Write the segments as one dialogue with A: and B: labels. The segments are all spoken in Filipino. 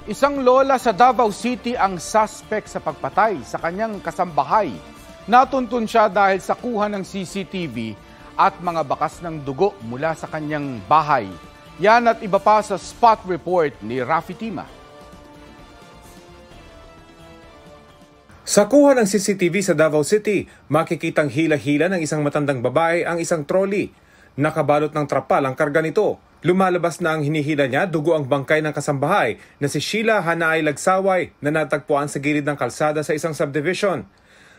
A: Isang lola sa Davao City ang suspect sa pagpatay sa kanyang kasambahay. Natuntun siya dahil sa kuha ng CCTV at mga bakas ng dugo mula sa kanyang bahay. Yan at iba pa sa spot report ni Rafi Tima.
B: Sa kuha ng CCTV sa Davao City, makikitang hila-hila ng isang matandang babae ang isang trolley. Nakabalot ng trapal ang karga nito. Lumalabas na ang hinihila niya, dugo ang bangkay ng kasambahay na si Sheila Hanaay Lagsaway na natagpuan sa gilid ng kalsada sa isang subdivision.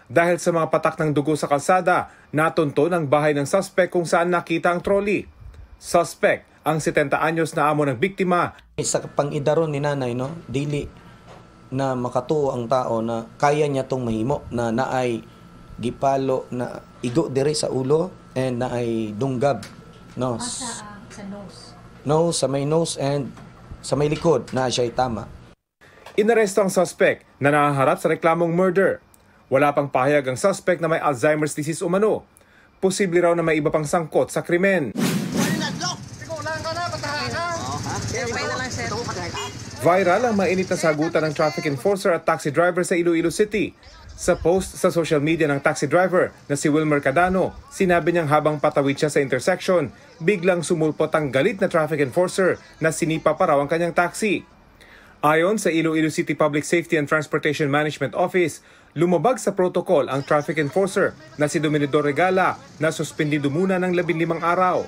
B: Dahil sa mga patak ng dugo sa kalsada, natunto ng bahay ng suspect kung saan nakita ang trolley. Suspect, ang 70 anyos na amo ng biktima.
C: Sa pang-idaron ni nanay, no, dili na makatuo ang tao na kaya niya tong mahimo na naay gipalo na igo diri sa ulo and naay dunggab, no.
D: Sa nose.
C: Nose, sa may nose and sa may likod na siya tama.
B: Inaresto ang suspect na nahaharap sa reklamong murder. Wala pang pahayag ang suspect na may Alzheimer's disease umano. Posible raw na may iba pang sangkot sa krimen. Viral ang mainit na sagutan ng traffic enforcer at taxi driver sa Iloilo City. Sa post sa social media ng taxi driver na si Wilmer Cadano, sinabi niyang habang patawid siya sa intersection, biglang sumulpot ang galit na traffic enforcer na sinipa pa raw ang kanyang taxi. Ayon sa Iloilo City Public Safety and Transportation Management Office, lumabag sa protocol ang traffic enforcer na si Dominidor Regala na suspendido muna ng 15 araw.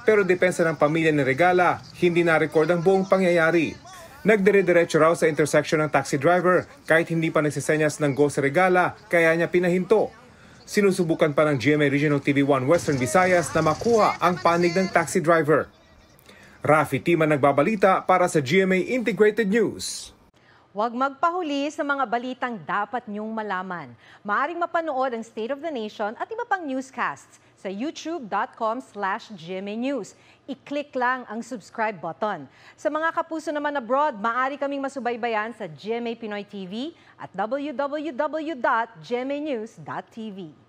B: Pero depensa ng pamilya ni Regala, hindi na-record ang buong pangyayari. Nagdire-diretso raw sa intersection ng taxi driver kahit hindi pa nagsisenyas ng go sa Regala, kaya niya pinahinto. Sinusubukan pa ng GMA Regional TV1 Western Visayas na makuha ang panig ng taxi driver. Rafi Tima nagbabalita para sa GMA Integrated News.
D: Huwag magpahuli sa mga balitang dapat niyong malaman. Maaaring mapanood ang State of the Nation at iba pang newscasts sa youtube.com/GMA News. I-click lang ang subscribe button. Sa mga kapuso naman abroad, maaari kaming masubaybayan sa GMA Pinoy TV at www.gmanews.tv.